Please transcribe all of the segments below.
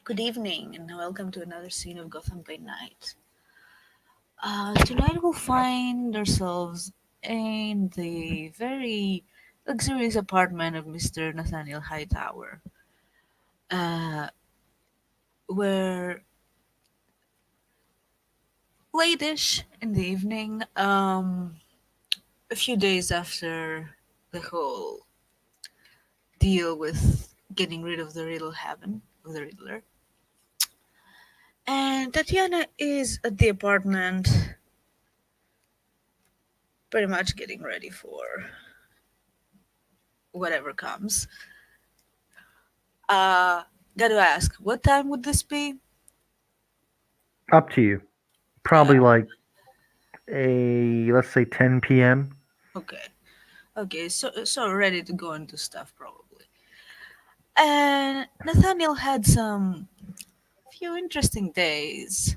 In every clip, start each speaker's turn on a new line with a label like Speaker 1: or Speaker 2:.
Speaker 1: Good evening, and welcome to another scene of Gotham by Night. Tonight we'll find ourselves in the very luxurious apartment of Mr. Nathaniel Hightower, uh, where late-ish in the evening, a few days after the whole deal with getting rid of the Riddle Heaven of the Riddler, and Tatiana is at the apartment, pretty much getting ready for whatever comes. Uh, Gotta ask, what time would this be?
Speaker 2: Up to you.
Speaker 1: Uh,
Speaker 2: Probably like a let's say 10 p.m.
Speaker 1: okay, okay, so ready to go into stuff probably. And Nathaniel had some few interesting days,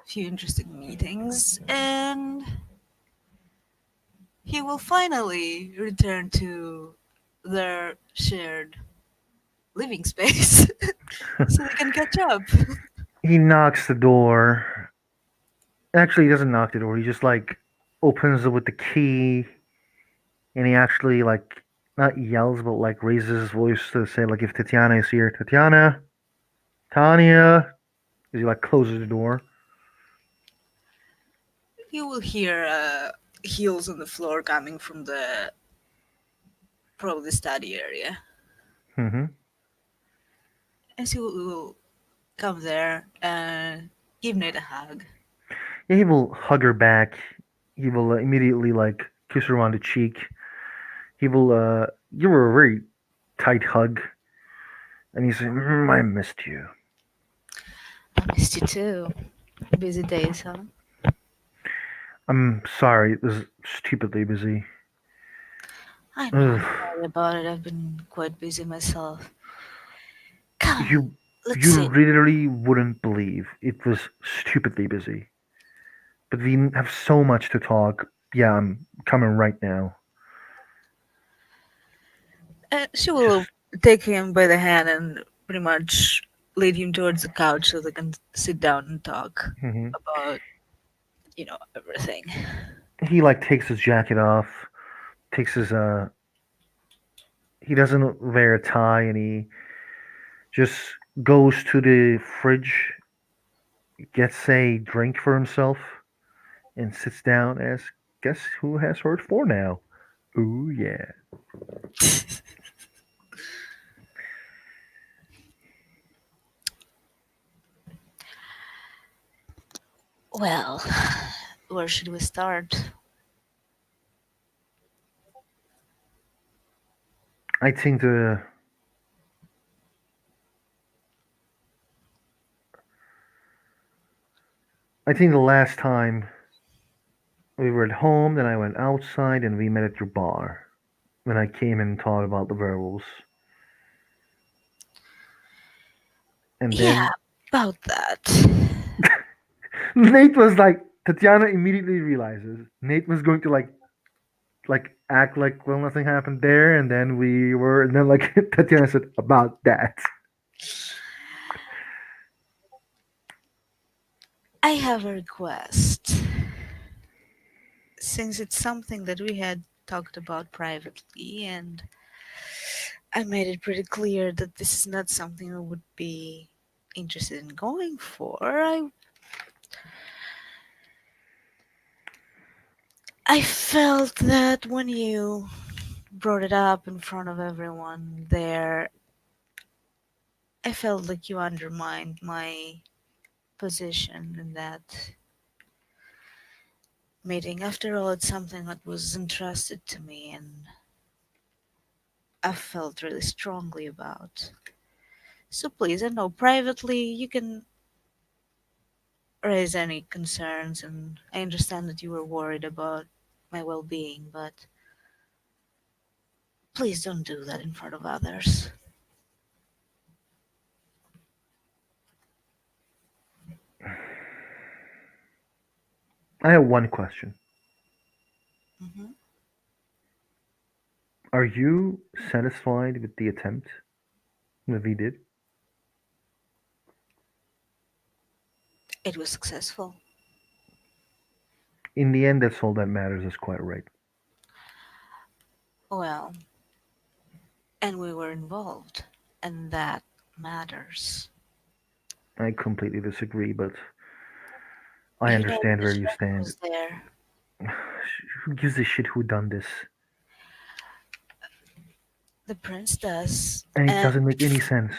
Speaker 1: few interesting meetings, and he will finally return to their shared living space so they can catch up.
Speaker 2: He knocks the door. Actually, he doesn't knock the door. He just like opens it with the key, and he actually like not yells, but like raises his voice to say like if Tatiana is here, Tatiana, Tanya. As he like closes the door.
Speaker 1: You will hear heels on the floor coming from the probably study area.
Speaker 2: Mm-hmm.
Speaker 1: As he will come there and give Nate a hug.
Speaker 2: Yeah, he will hug her back. He will immediately like kiss her on the cheek. He will give her a very tight hug, and he says, "I missed you."
Speaker 1: I missed you too. Busy days, huh?
Speaker 2: I'm sorry, it was stupidly busy.
Speaker 1: I know,
Speaker 2: Ugh.
Speaker 1: I'm sorry about it. I've been quite busy myself. Come,
Speaker 2: You
Speaker 1: let's
Speaker 2: you
Speaker 1: sit.
Speaker 2: literally wouldn't believe it was stupidly busy. But we have so much to talk. Yeah, I'm coming right now.
Speaker 1: She will
Speaker 2: Just
Speaker 1: take him by the hand and pretty much lead him towards the couch so they can sit down and talk
Speaker 2: mhm.
Speaker 1: about, everything.
Speaker 2: He like takes his jacket off, takes his he doesn't wear a tie, and he just goes to the fridge, gets a drink for himself, and sits down as guess who has heard for now. Ooh yeah.
Speaker 1: Well, where should we start?
Speaker 2: I think the I think the last time we were at home, then I went outside, and we met at your bar. When I came and thought about the werewolves, and
Speaker 1: Yeah,
Speaker 2: then
Speaker 1: about that.
Speaker 2: Nate was like, Tatiana immediately realizes Nate was going to like act like well nothing happened there, and then we were, and then like Tatiana said about that.
Speaker 1: I have a request. Since it's something that we had talked about privately, and I made it pretty clear that this is not something I would be interested in going for. I felt that when you brought it up in front of everyone there, I felt like you undermined my position in that meeting. After all, it's something that was entrusted to me and I felt really strongly about. So please, I know privately you can raise any concerns, and I understand that you were worried about my well being, but please don't do that in front of others.
Speaker 2: I have one question:
Speaker 1: Hmm.
Speaker 2: Are you satisfied with the attempt that we did?
Speaker 1: It was successful.
Speaker 2: In the end, that's all that matters. Is quite right.
Speaker 1: Well, and we were involved, and that matters.
Speaker 2: I completely disagree, but I
Speaker 1: You know,
Speaker 2: understand
Speaker 1: the
Speaker 2: where you
Speaker 1: judge
Speaker 2: stand.
Speaker 1: was there.
Speaker 2: Who gives a shit who done this?
Speaker 1: The prince does,
Speaker 2: And it
Speaker 1: and
Speaker 2: doesn't make any sense.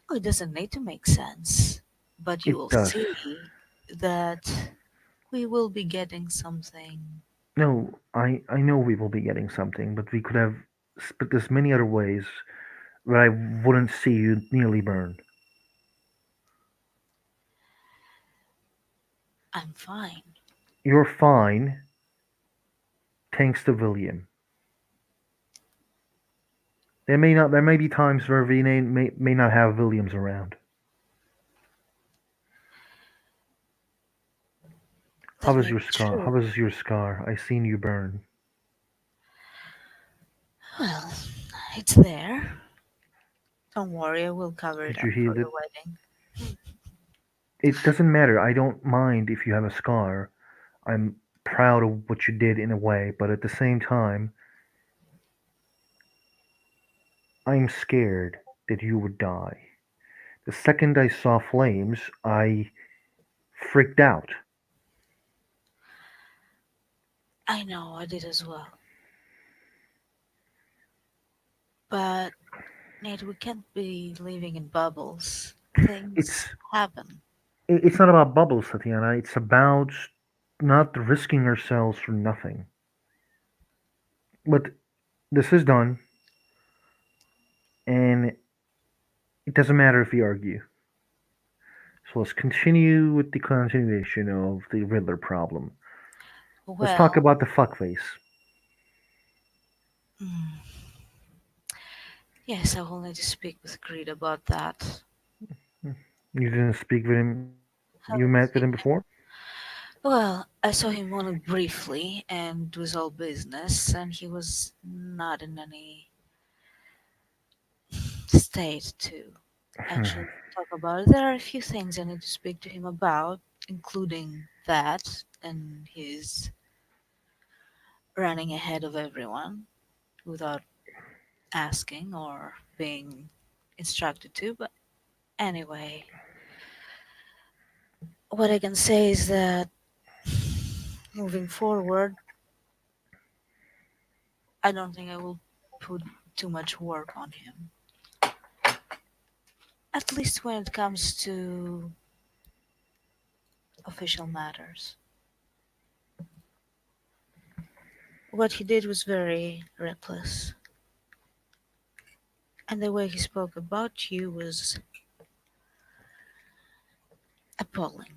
Speaker 1: oh, it doesn't need to make sense. But you
Speaker 2: It
Speaker 1: will
Speaker 2: does.
Speaker 1: see that we will be getting something.
Speaker 2: No, I know we will be getting something, but we could have. But there's many other ways where I wouldn't see you nearly burn.
Speaker 1: I'm fine.
Speaker 2: You're fine, thanks to William. There may not. There may be times where we may not have Williams around. How
Speaker 1: That
Speaker 2: was
Speaker 1: may
Speaker 2: your
Speaker 1: be
Speaker 2: scar? How
Speaker 1: true.
Speaker 2: was your scar? I seen you burn.
Speaker 1: Well, it's there. Don't worry, I will cover it
Speaker 2: Did you
Speaker 1: up for
Speaker 2: heal
Speaker 1: the
Speaker 2: it?
Speaker 1: wedding.
Speaker 2: It doesn't matter. I don't mind if you have a scar. I'm proud of what you did in a way, but at the same time, I'm scared that you would die. The second I saw flames, I freaked out.
Speaker 1: I know I did as well. But, Nate, we can't be living in bubbles. Things
Speaker 2: It's
Speaker 1: happen.
Speaker 2: it's not about bubbles, Tatiana. It's about not risking ourselves for nothing. But this is done, and it doesn't matter if we argue. So let's continue with the continuation of the Riddler problem. Let's talk
Speaker 1: Well,
Speaker 2: about the fuckface.
Speaker 1: mm, yes, I will need to speak with Creed about that.
Speaker 2: You didn't speak with him. You met with him
Speaker 1: Haven't
Speaker 2: before?
Speaker 1: seen him. Well, I saw him only briefly, and it was all business, and he was not in any state to actually talk about it. There are a few things I need to speak to him about, including that and his running ahead of everyone without asking or being instructed to. But anyway, what I can say is that moving forward, I don't think I will put too much work on him. At least when it comes to official matters. What he did was very reckless, and the way he spoke about you was appalling.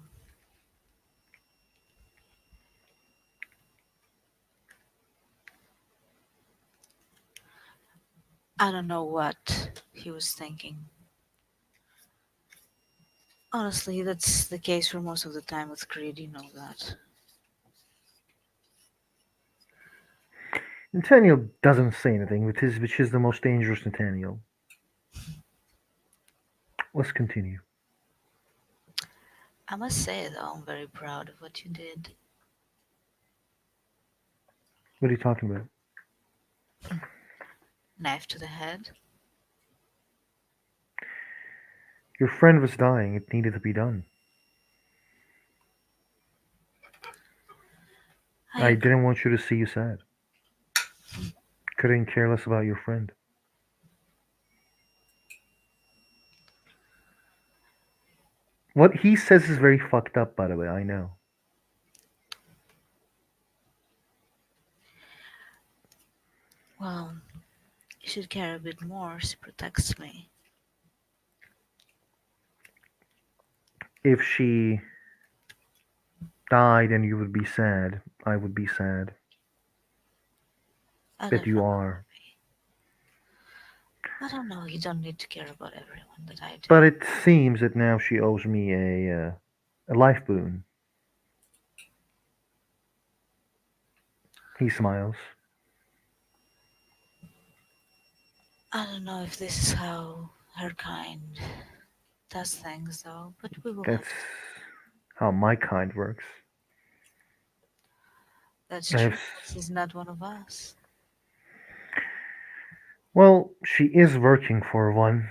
Speaker 1: I don't know what he was thinking. Honestly, that's the case for most of the time with Creed, you know that.
Speaker 2: Nathaniel doesn't say anything, which is the most dangerous Nathaniel. Let's continue.
Speaker 1: I must say, though, I'm very proud of what you did.
Speaker 2: What are you talking about?
Speaker 1: Knife to the head.
Speaker 2: Your friend was dying. It needed to be done.
Speaker 1: I
Speaker 2: I
Speaker 1: agree.
Speaker 2: didn't want you to see you sad. Couldn't care less about your friend. What he says is very fucked up, by the way. I know.
Speaker 1: Well, you should care a bit more. She protects me.
Speaker 2: If she died and you would be sad, I would be sad
Speaker 1: I
Speaker 2: that
Speaker 1: don't
Speaker 2: you
Speaker 1: know.
Speaker 2: are.
Speaker 1: I don't know. You don't need to care about everyone that I do.
Speaker 2: But it seems that now she owes me a life boon. He smiles.
Speaker 1: I don't know if this is how her kind does things though, but we will
Speaker 2: That's
Speaker 1: have.
Speaker 2: how my kind works.
Speaker 1: That's
Speaker 2: I have,
Speaker 1: true. She's not one of us.
Speaker 2: well, she is working for one.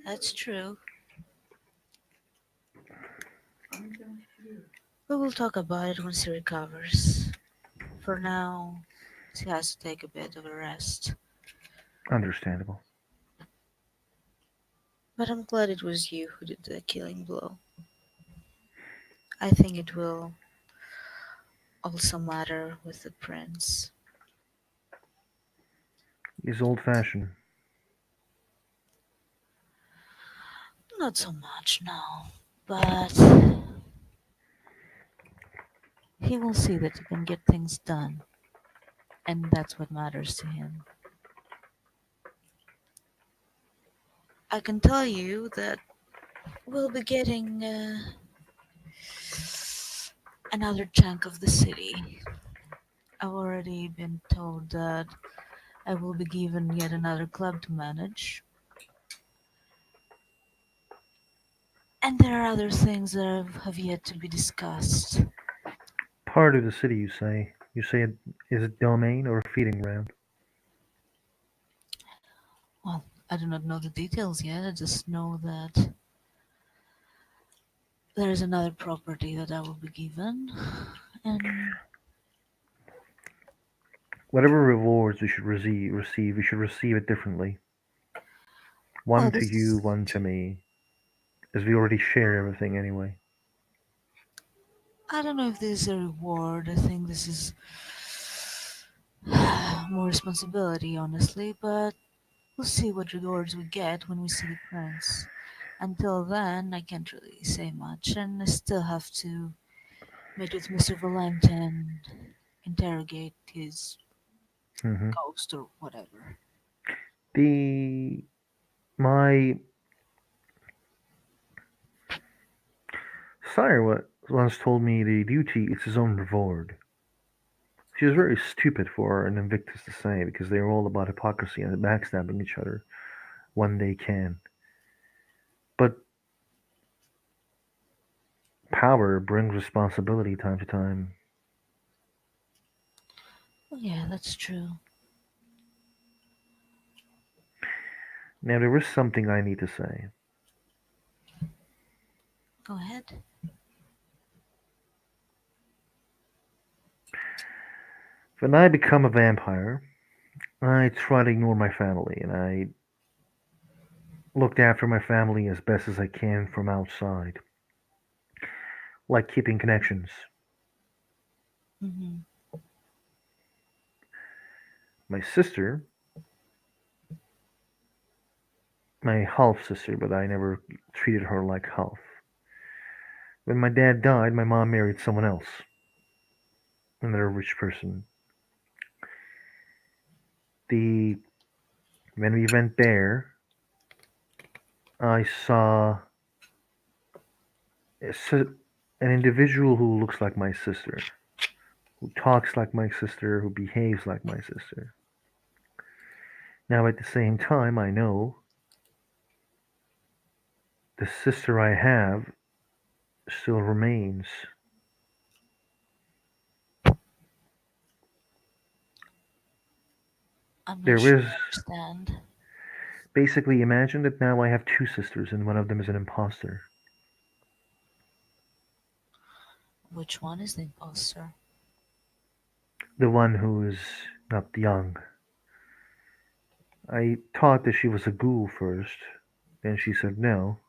Speaker 1: That's true. We will talk about it when she recovers. For now, she has to take a bit of a rest.
Speaker 2: Understandable.
Speaker 1: But I'm glad it was you who did the killing blow. I think it will also matter with the prince.
Speaker 2: He's old fashioned.
Speaker 1: Not so much now, but he will see that he can get things done, and that's what matters to him. I can tell you that we'll be getting another chunk of the city. I've already been told that I will be given yet another club to manage, and there are other things that have yet to be discussed.
Speaker 2: Part of the city, you say. You say it is a domain or a feeding ground.
Speaker 1: Well, I do not know the details yet. I just know that there is another property that I will be given, and
Speaker 2: Whatever rewards we should receive, we should receive it differently.
Speaker 1: well,
Speaker 2: One to you,
Speaker 1: this
Speaker 2: one to me, as we already share everything anyway.
Speaker 1: I don't know if this is a reward. I think this is more responsibility, honestly, but we'll see what rewards we get when we see the prince. Until then, I can't really say much, and I still have to meet with Mr. Valente and interrogate his
Speaker 2: hmm
Speaker 1: ghost or whatever.
Speaker 2: The my sire once told me the duty is his own reward. She was very stupid for an Invictus to say because they are all about hypocrisy and backstabbing each other when they can. But power brings responsibility time to time.
Speaker 1: Oh, yeah, that's true.
Speaker 2: Now there is something I need to say.
Speaker 1: Go ahead.
Speaker 2: When I become a vampire, I try to ignore my family and I looked after my family as best as I can from outside, like keeping connections.
Speaker 1: Hmm.
Speaker 2: My sister, my half sister, but I never treated her like half. When my dad died, my mom married someone else, another rich person. The When we went there, I saw a an individual who looks like my sister, who talks like my sister, who behaves like my sister. Now, at the same time, I know the sister I have still remains.
Speaker 1: I'm not
Speaker 2: There
Speaker 1: sure
Speaker 2: is
Speaker 1: I understand.
Speaker 2: basically imagine that now I have two sisters and one of them is an imposter.
Speaker 1: Which one is the imposter?
Speaker 2: The one who is not young. I thought that she was a ghoul first, then she said no.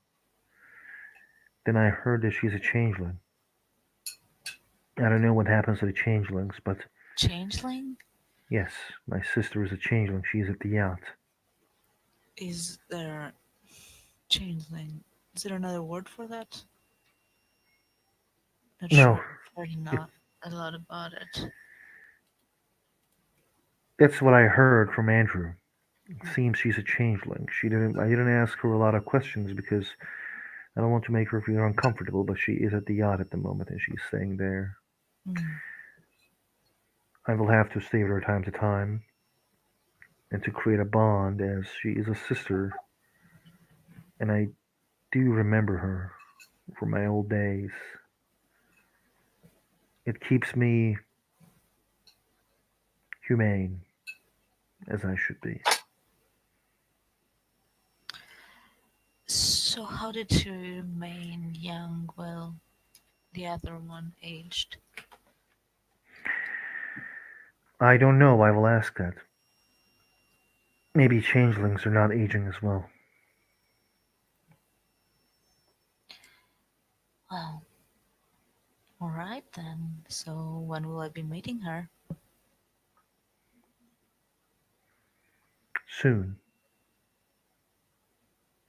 Speaker 2: Then I heard that she's a changeling. I don't know what happens to the changelings, but
Speaker 1: Changeling?
Speaker 2: yes, my sister is a changeling. She's at the yacht.
Speaker 1: Is there changeling? Is there another word for that? Not
Speaker 2: No,
Speaker 1: sure. I've heard
Speaker 2: it,
Speaker 1: not a lot about it.
Speaker 2: that's what I heard from Andrew. It seems she's a changeling. She didn't. I didn't ask her a lot of questions because I don't want to make her feel uncomfortable. But she is at the yacht at the moment, and she's staying there.
Speaker 1: Hmm.
Speaker 2: I will have to stay with her time to time. and to create a bond as she is a sister, and I do remember her from my old days. It keeps me humane as I should be.
Speaker 1: So, how did she remain young while the other one aged?
Speaker 2: I don't know, I will ask that. Maybe changelings are not aging as well.
Speaker 1: Well, alright then. So, when will I be meeting her?
Speaker 2: Soon,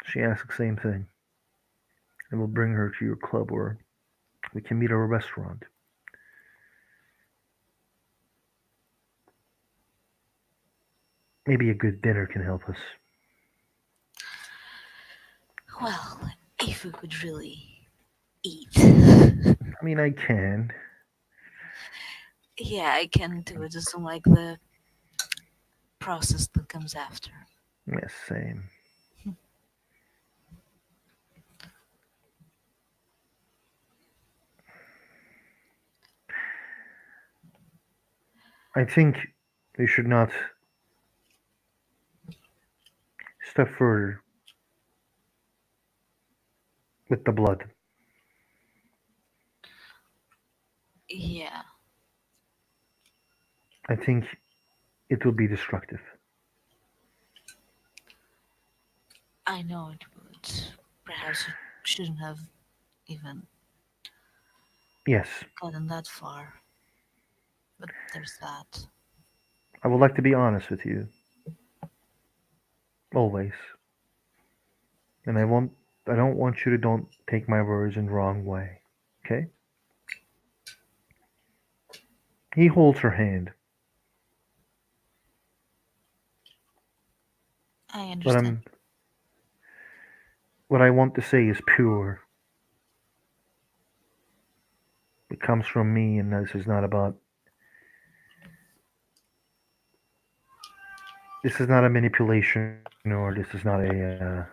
Speaker 2: she asks the same thing. I will bring her to your club or we can meet at a restaurant. Maybe a good dinner can help us.
Speaker 1: Well, if we could really eat.
Speaker 2: I mean, I can.
Speaker 1: Yeah, I can do it. Just don't like the process that comes after.
Speaker 2: Yes, same. I think we should not step further with the blood.
Speaker 1: Yeah,
Speaker 2: I think it will be destructive.
Speaker 1: I know it would. Perhaps we shouldn't have even
Speaker 2: Yes,
Speaker 1: gotten that far. But there's that.
Speaker 2: I would like to be honest with you, always. And I don't want you to don't take my words in the wrong way. Okay? He holds her hand.
Speaker 1: I
Speaker 2: What
Speaker 1: understand.
Speaker 2: I'm what I want to say is pure. It comes from me and this is not a manipulation or this is not a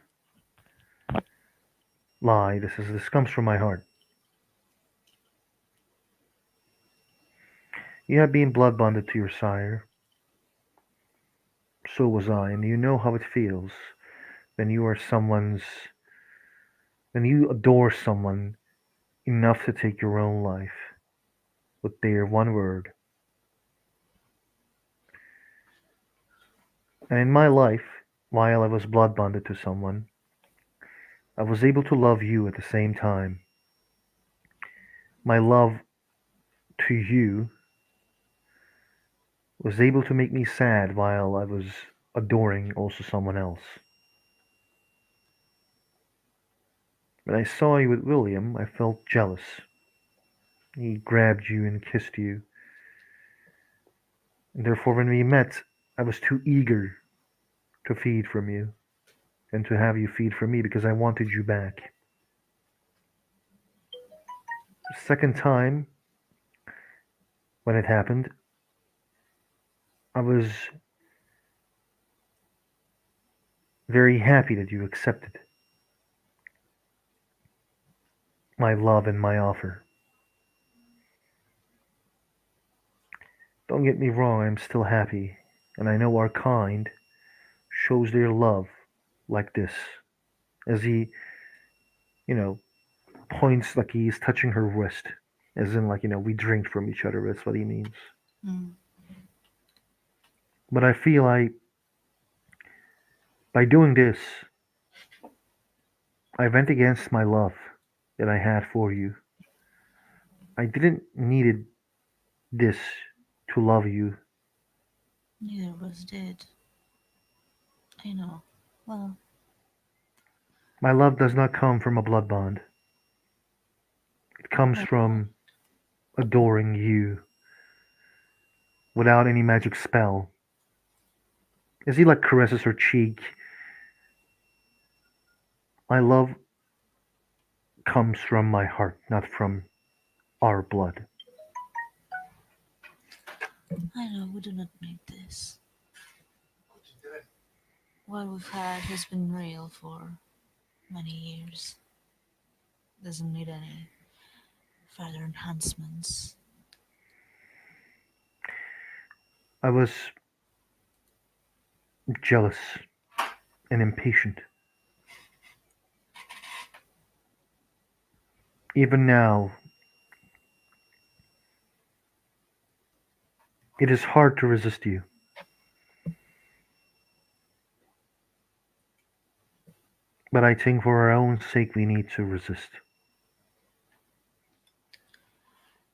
Speaker 2: lie. This comes from my heart. You have been blood bonded to your sire. So was I, and you know how it feels when you are someone's when you adore someone enough to take your own life with their one word. And in my life, while I was blood bonded to someone, I was able to love you at the same time. My love to you was able to make me sad while I was adoring also someone else. When I saw you with William, I felt jealous. He grabbed you and kissed you, and therefore when we met, I was too eager to feed from you and to have you feed from me because I wanted you back. The second time when it happened, I was very happy that you accepted my love and my offer. Don't get me wrong, I'm still happy, and I know our kind shows their love like this. As he, you know, points like he's touching her wrist, as in, like, we drink from each other, that's what he means.
Speaker 1: Mm.
Speaker 2: But I feel by doing this, I went against my love that I had for you. I didn't needed this to love you.
Speaker 1: Neither of us did. I know. Well,
Speaker 2: My love does not come from a blood bond. It comes
Speaker 1: well,
Speaker 2: from adoring you without any magic spell. As he like caresses her cheek, my love comes from my heart, not from our blood.
Speaker 1: I know we do not need this. What we've had has been real for many years. Doesn't need any further enhancements.
Speaker 2: I was jealous and impatient. Even now, it is hard to resist you, but I think for our own sake we need to resist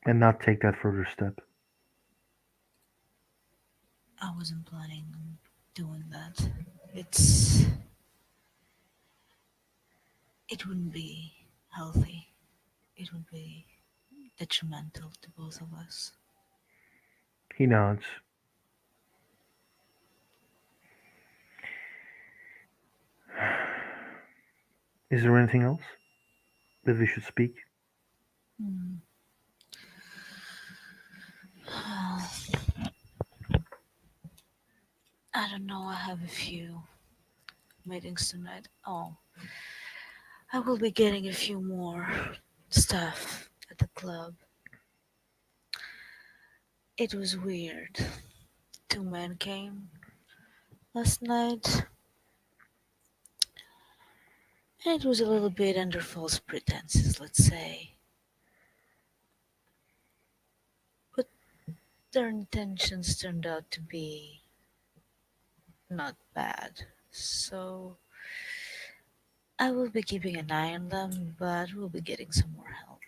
Speaker 2: and not take that further step.
Speaker 1: I wasn't planning on doing that. It's it wouldn't be healthy. It would be detrimental to both of us.
Speaker 2: He nods. Is there anything else that we should speak?
Speaker 1: Hmm. I don't know. I have a few meetings tonight. Oh, I will be getting a few more stuff at the club. It was weird. Two men came last night, and it was a little bit under false pretenses, let's say. But their intentions turned out to be not bad. So I will be keeping an eye on them, but we'll be getting some more help.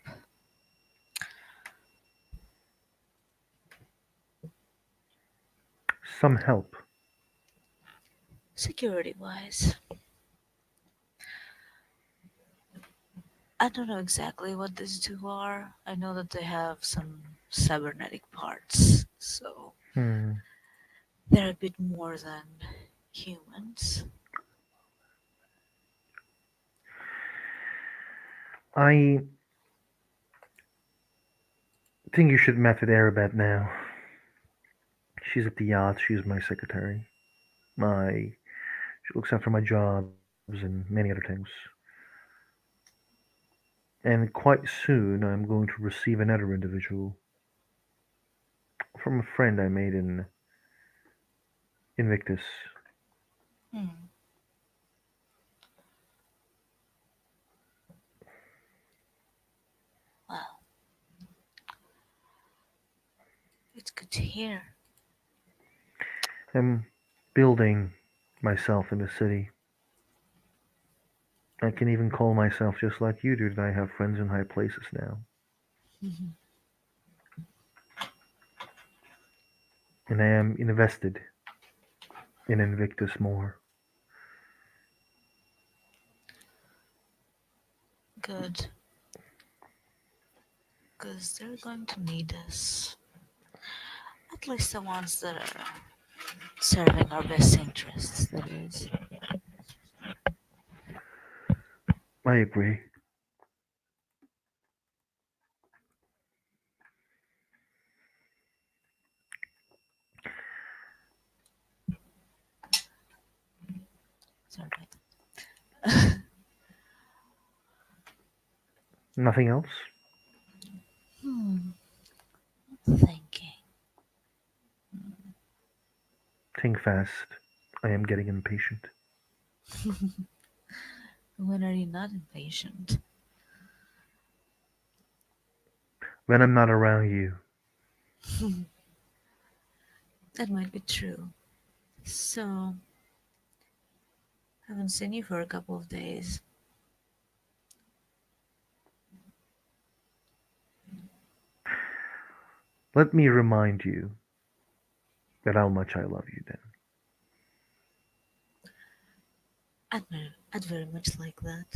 Speaker 2: Some help.
Speaker 1: Security wise, I don't know exactly what these two are. I know that they have some cybernetic parts, so
Speaker 2: Hmm.
Speaker 1: they're a bit more than humans.
Speaker 2: I think you should met with Arabat now. She's at the yacht. She's my secretary. My She looks after my jobs and many other things. And quite soon, I'm going to receive another individual from a friend I made in Invictus.
Speaker 1: Hmm. Well, it's good to hear.
Speaker 2: I'm building myself in the city. I can even call myself just like you do that I have friends in high places now.
Speaker 1: Mhm.
Speaker 2: And I am invested in Invictus more.
Speaker 1: Good, because they're going to need us. At least the ones that are serving our best interests, that is.
Speaker 2: I agree.
Speaker 1: Sorry.
Speaker 2: Nothing else?
Speaker 1: Hmm. Thinking.
Speaker 2: Think fast. I am getting impatient.
Speaker 1: When are you not impatient?
Speaker 2: When I'm not around you,
Speaker 1: That might be true. So, haven't seen you for a couple of days.
Speaker 2: let me remind you that how much I love you then.
Speaker 1: I'd very much like that.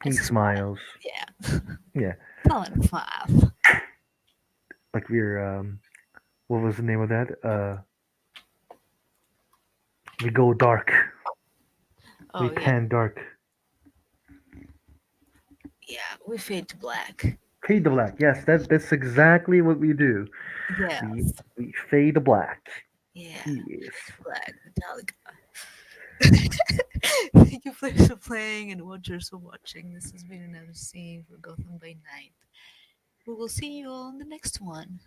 Speaker 2: He
Speaker 1: It's a smile.
Speaker 2: smiles.
Speaker 1: Yeah.
Speaker 2: Yeah,
Speaker 1: Tell him five.
Speaker 2: like we're what was the name of that? We go dark. We
Speaker 1: Oh, yeah.
Speaker 2: pan dark.
Speaker 1: Yeah, we fade to black.
Speaker 2: Fade to black. Yes, that's exactly what we do. We
Speaker 1: Yes.
Speaker 2: we fade to black.
Speaker 1: Yeah,
Speaker 2: Yes.
Speaker 1: Flag, Metallica. Thank you players for playing and watchers for watching. This has been another scene for Gotham by Night. We will see you all in the next one.